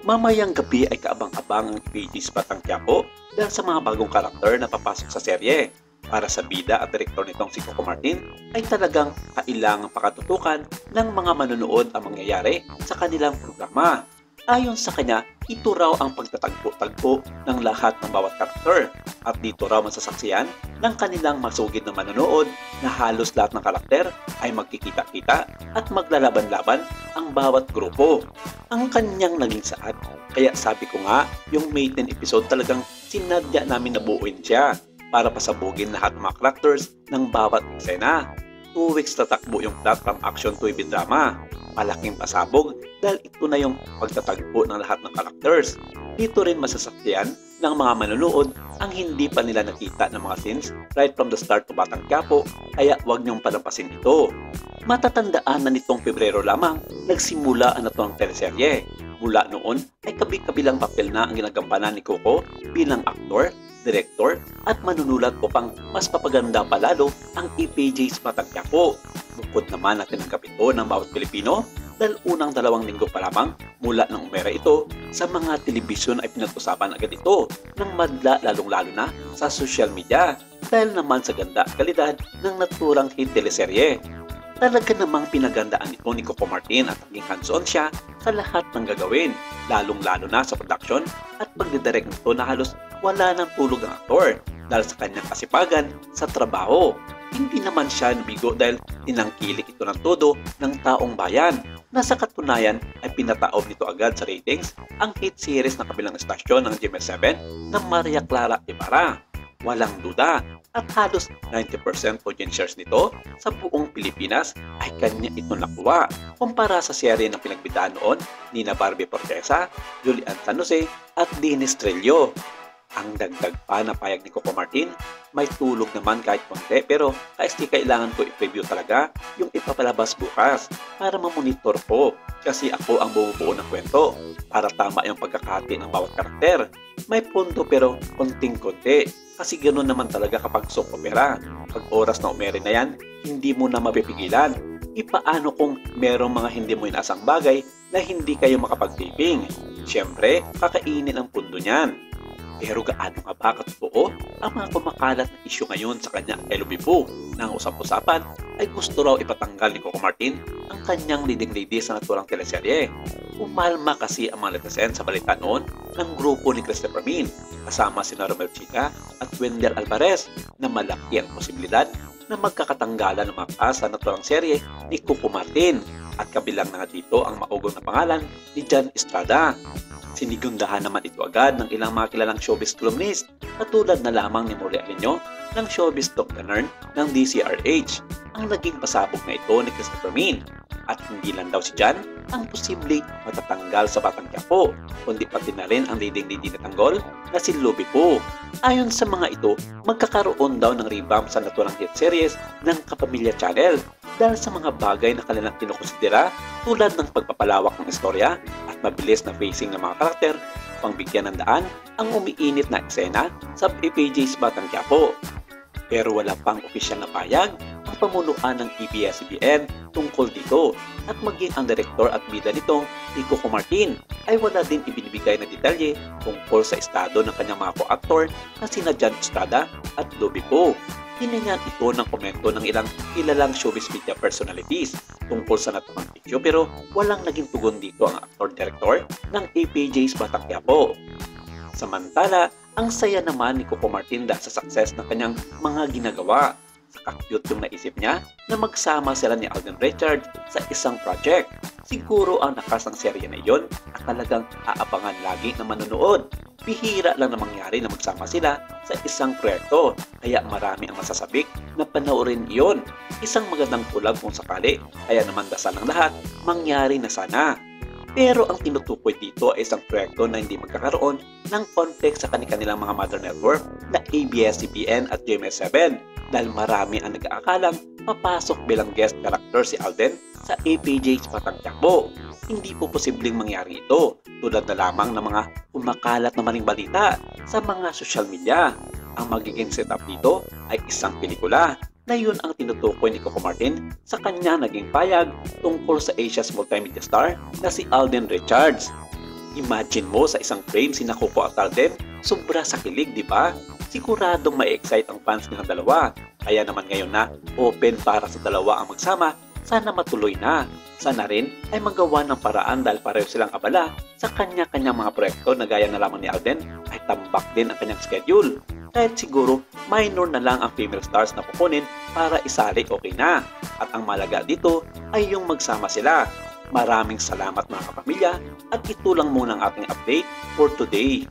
Mamayang gabi ay kaabang-abang ang PG's Batang Quiapo dahil sa mga bagong karakter na papasok sa serye. Para sa bida at direktor nitong si Coco Martin ay talagang kailangang pakatutukan ng mga manonood ang mangyayari sa kanilang programa. Ayon sa kanya, ito raw ang pagtatagpo-tagpo ng lahat ng bawat karakter at dito raw masasaksiyan ng kanilang masugid na manonood na halos lahat ng karakter ay magkikita-kita at maglalaban-laban ang bawat grupo. Ang kanyang naging saad, kaya sabi ko nga, yung May 10 episode talagang sinadya namin na buuin siya para pasabugin lahat ng mga characters ng bawat eksena. 2 weeks tatakbo yung plot from action to heavy drama. Malaking pasabog dahil ito na yung pagtatagpo ng lahat ng characters. Dito rin masasakyan ng mga manonood ang hindi pa nila nakita ng mga scenes right from the start to Batang Quiapo, kaya huwag niyong palampasin ito. Matatandaan na nitong Pebrero lamang nagsimula ang naturang teleserye. Mula noon ay kabi-kabilang papel na ang ginagampanan ni Coco bilang aktor, direktor at manunulat upang mas papaganda pa lalo ang EPJ's Batang Quiapo. Bukod naman na tinanggap ito ng bawat Pilipino dahil unang 2 linggo pa lamang mula nang umera ito sa mga telebisyon ay pinag-usapan agad ito ng madla lalong-lalo na sa social media dahil naman sa ganda at kalidad ng naturang hit teleserye. Talaga namang pinagandaan ito ni Coco Martin at naging hands-on siya sa lahat ng gagawin, lalong-lalo na sa production at pagdidirect nito na halos wala nang tulog ang aktor dahil sa kanyang kasipagan sa trabaho. Hindi naman siya nabigo dahil tinangkilik ito ng todo ng taong bayan na sa katunayan ay pinataob nito agad sa ratings ang hit series ng kabilang estasyon ng GMA7 ng Maria Clara Ibarra. Walang duda at halos 90% audience shares nito sa buong Pilipinas ay kanya ito nakuha kumpara sa serye ng pinagbidaan noon ni Barbie Fortesa, Julian San Jose at Dennis Trillo. Ang dagdag pa na payag ni Coco Martin, may tulog naman kahit konti pero kailangan ko i-preview talaga yung ipapalabas bukas para mamonitor ko kasi ako ang bumubuo ng kwento para tama yung pagkakahati ng bawat karakter. May punto pero konting-konti kasi ganoon naman talaga kapag soap opera. Pag oras na umere na yan, hindi mo na mapipigilan. Ipaano kung merong mga hindi mo inasang bagay na hindi kayo makapag-taping? Siyempre, kakainin ang pundo niyan. Pero gaano nga ba katotoo ang mga kumakalat na isyu ngayon sa kanya kay Lubibo? Nang usap-usapan ay gusto raw ipatanggal ni Coco Martin ang kanyang leading lady sa naturang teleserye. Umalma kasi ang mga netizen sa balita noon ng grupo ni Christopher Min kasama si Romel Chica at Wendell Alvarez na malaki ang posibilidad na magkakatanggalan ng mga cast sa naturang serye ni Coco Martin at kabilang na dito ang maugong na pangalan ni Jan Estrada. Sinigundahan naman ito agad ng ilang mga kilalang showbiz columnist katulad na lamang ni Mori Aquino ng showbiz Dr. Nern ng DCRH. Ang naging pasabog na ito ni Christopher Min at hindi lang daw si Jan ang posibleng matatanggal sa Batang Quiapo kundi pati na rin ang leading lady na tanggol na si Lubibo. Ayon sa mga ito, magkakaroon daw ng revamp sa naturang hit series ng Kapamilya Channel dahil sa mga bagay na kanilang kinukonsidera tulad ng pagpapalawak ng istorya at mabilis na facing ng mga karakter pangbigyan ng daan ang umiinit na eksena sa EPJ's Batang Quiapo. Pero wala pang opisyal na payag ang pamunuan ng ABS-CBN tungkol dito at maging ang direktor at bida nitong si Coco Martin ay wala din ibinibigay na detalye tungkol sa estado ng kanyang mga co-actor na sina Jan Estrada at Lubibo. Hiningan ito ng komento ng ilang kilalang showbiz media personalities tungkol sa naturang issue pero walang naging tugon dito ang actor-director ng APJ's Batang Quiapo. Samantala, ang saya naman ni Coco Martin dahil sa success ng kanyang mga ginagawa. Saka-cute yung naisip niya na magsama sila ni Alden Richards sa isang project. Siguro ang nakasang serye na iyon at talagang aabangan lagi na manonood. Bihira lang na mangyari na magsama sila sa isang proyekto, kaya marami ang masasabik na panoorin iyon. Isang magandang kulab kung sakali, kaya naman dasal ng lahat, mangyari na sana. Pero ang tinutukoy dito ay isang proyekto na hindi magkakaroon ng context sa kanilang mga mother network na ABS-CBN at GMA7 dahil marami ang nag-aakalang papasok bilang guest character si Alden sa APJ's Batang Quiapo. Hindi po posibleng mangyari ito tulad na lamang ng mga kumakalat na maling balita sa mga social media. Ang magiging setup dito ay isang pelikula na yun ang tinutukoy ni Coco Martin sa kanya naging payag tungkol sa Asia's multimedia star na si Alden Richards. Imagine mo sa isang frame sina Coco at Alden, sobra sa kilig, di ba? Siguradong ma-excite ang fans nilang dalawa. Kaya naman ngayon na open para sa dalawa ang magsama, sana matuloy na. Sana rin ay magawa ng paraan dahil pareho silang abala sa kanya-kanyang mga proyekto na gaya na lamang ni Alden ay tambak din ang kanyang schedule. Kahit siguro minor na lang ang female stars na kukunin para isali, okay na. At ang malaga dito ay yung magsama sila. Maraming salamat mga kapamilya at ito lang muna ang ating update for today.